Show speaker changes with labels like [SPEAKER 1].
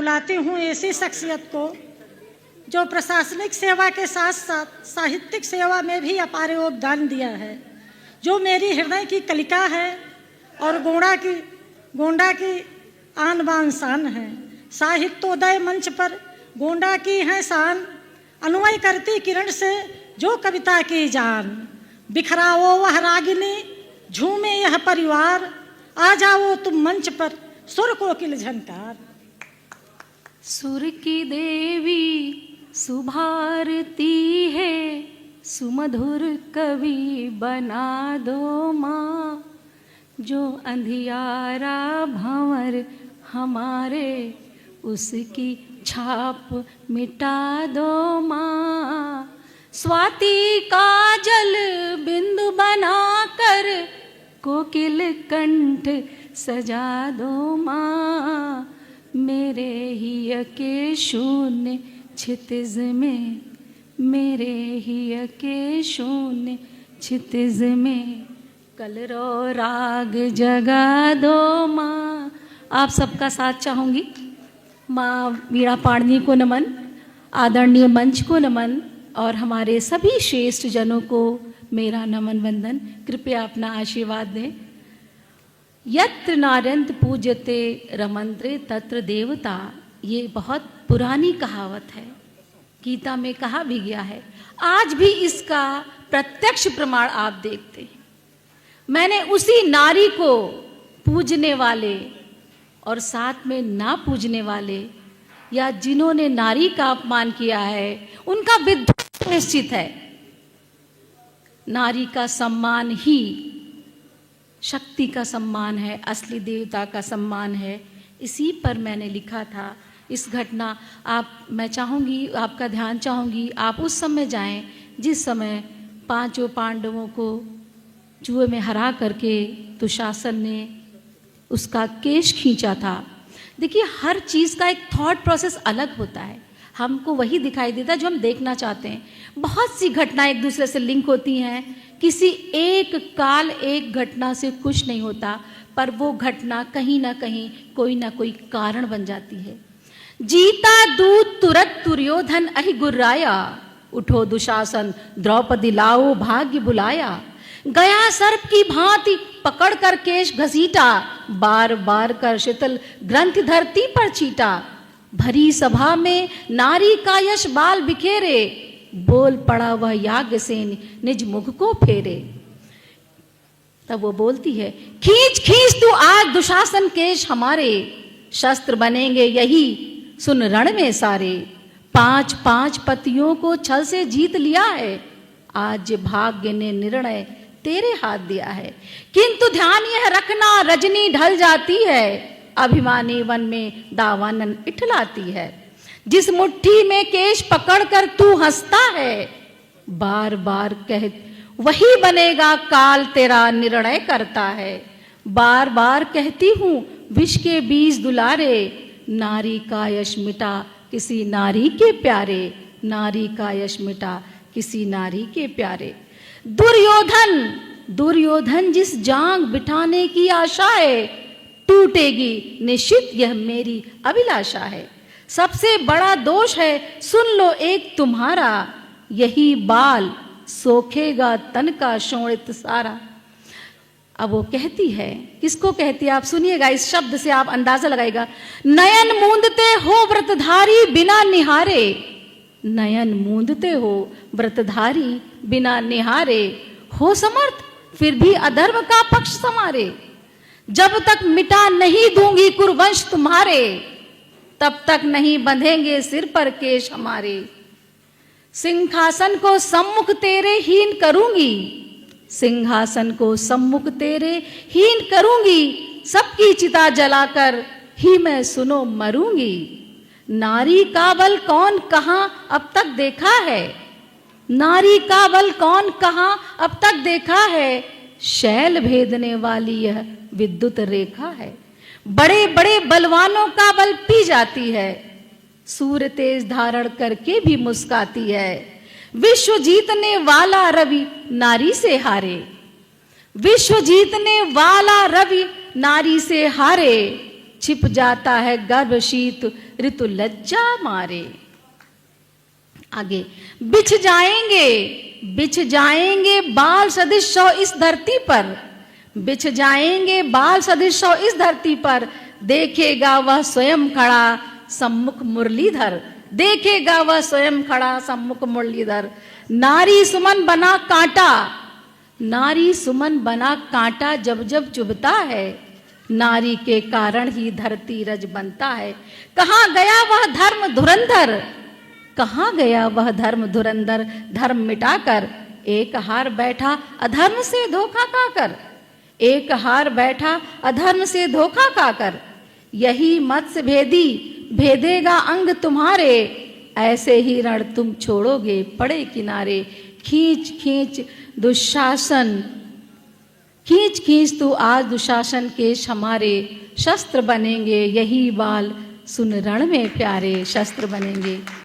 [SPEAKER 1] बुलाती हूँ ऐसी शख्सियत को जो प्रशासनिक सेवा के साथ साथ साहित्यिक सेवा में भी अपार योगदान दिया है, जो मेरी हृदय की कलिका है और गोंडा की आन बान शान है। साहित्योदय मंच पर गोंडा की है शान, अनुमय करती किरण से जो कविता की जान। बिखराओ वह रागिनी, झूमे यह परिवार, आ जाओ तुम मंच पर सुर कोकिल झनकार।
[SPEAKER 2] सुर की देवी सुभारती है, सुमधुर कवि बना दो माँ। जो अंधियारा भंवर हमारे, उसकी छाप मिटा दो माँ। स्वाति का जल बिंदु बनाकर कोकिल कंठ सजा दो माँ। मेरे ही के शून्य क्षितिज में, मेरे ही के शून्य क्षितिज में कलरव राग जगा दो माँ। आप सबका साथ चाहूँगी। माँ वीणा पाणनी को नमन, आदरणीय मंच को नमन और हमारे सभी श्रेष्ठ जनों को मेरा नमन वंदन। कृपया अपना आशीर्वाद दें। यत्र नारयन्त पूज्यते रमन्त्रे तत्र देवता, ये बहुत पुरानी कहावत है, गीता में कहा भी गया है। आज भी इसका प्रत्यक्ष प्रमाण आप देखते हैं। मैंने उसी नारी को पूजने वाले और साथ में ना पूजने वाले या जिन्होंने नारी का अपमान किया है उनका विध्वंस निश्चित है। नारी का सम्मान ही शक्ति का सम्मान है, असली देवता का सम्मान है। इसी पर मैंने लिखा था। इस घटना मैं चाहूँगी, आपका ध्यान चाहूँगी, आप उस समय जाएं जिस समय पांचों पांडवों को जुए में हरा करके दुशासन ने उसका केश खींचा था। देखिए, हर चीज़ का एक थॉट प्रोसेस अलग होता है। हमको वही दिखाई देता है जो हम देखना चाहते हैं। बहुत सी घटनाएं एक दूसरे से लिंक होती हैं। किसी एक काल एक घटना से कुछ नहीं होता, पर वो घटना कहीं ना कहीं कोई ना कोई कारण बन जाती है। जीता दूत तुरत दुर्योधन अहि गुर्राया, उठो दुशासन द्रौपदी लाओ भाग्य बुलाया। गया सर्प की भांति पकड़ कर केश घसीटा, बार बार कर शीतल ग्रंथि धरती पर छीटा। भरी सभा में नारी का यश बाल बिखेरे, बोल पड़ा वह याज्ञसेन निज मुख को फेरे। तब वो बोलती है, खींच खींच तू आज दुशासन केश हमारे, शस्त्र बनेंगे यही सुन रण में सारे। 5-5 पतियों को छल से जीत लिया है, आज भाग्य ने निर्णय तेरे हाथ दिया है। किंतु ध्यान यह रखना रजनी ढल जाती है, अभिमानी वन में दावानन इठलाती है। जिस मुट्ठी में केश पकड़कर तू हंसता है, बार बार कह वही बनेगा काल तेरा निर्णय करता है। बार बार कहती हूँ विष के बीज दुलारे, नारी का यश मिटा किसी नारी के प्यारे, नारी का यश मिटा किसी नारी के प्यारे। दुर्योधन जिस जांग बिठाने की आशा है, टूटेगी निश्चित यह मेरी अभिलाषा है। सबसे बड़ा दोष है सुन लो एक तुम्हारा, यही बाल सोखेगा तन का शोणित सारा। अब वो कहती है, किसको कहती है आप सुनिएगा, इस शब्द से आप अंदाजा लगाएगा। नयन मूंदते हो व्रतधारी बिना निहारे, नयन मूंदते हो व्रतधारी बिना निहारे। हो समर्थ फिर भी अधर्म का पक्ष संवारे, जब तक मिटा नहीं दूंगी कुरुवंश तुम्हारे, तब तक नहीं बंधेंगे सिर पर केश हमारे। सिंहासन को सम्मुख तेरे हीन करूंगी, सिंहासन को सम्मुख तेरे हीन करूंगी। सबकी चिता जलाकर ही मैं सुनो मरूंगी। नारी का बल कौन कहां अब तक देखा है, नारी का बल कौन कहां अब तक देखा है। शैल भेदने वाली यह विद्युत रेखा है, बड़े बड़े बलवानों का बल पी जाती है। सूर्य तेज धारण करके भी मुस्काती है। विश्व जीतने वाला रवि नारी से हारे, विश्व जीतने वाला रवि नारी से हारे। छिप जाता है गर्भ शीत ऋतु लज्जा मारे। आगे, बिछ जाएंगे बाल सदृश इस धरती पर, बिछ जाएंगे बाल सदृश इस धरती पर, देखेगा वह स्वयं खड़ा सम्मुख मुरलीधर, देखेगा वह स्वयं खड़ा सम्मुख मुरलीधर। नारी सुमन बना कांटा, नारी सुमन बना कांटा जब जब चुभता है, नारी के कारण ही धरती रज बनता है। कहाँ गया वह धर्म धुरंधर, कहाँ गया वह धर्म धुरंधर, धर्म मिटाकर एक हार बैठा अधर्म से धोखा खाकर, एक हार बैठा अधर्म से धोखा खाकर। यही मत्स्य भेदी भेदेगा अंग तुम्हारे, ऐसे ही रण तुम छोड़ोगे पड़े किनारे। खींच खींच दुशासन, खींच खींच तू आज दुशासन केश हमारे, शस्त्र बनेंगे यही बाल सुन रण में प्यारे, शस्त्र बनेंगे।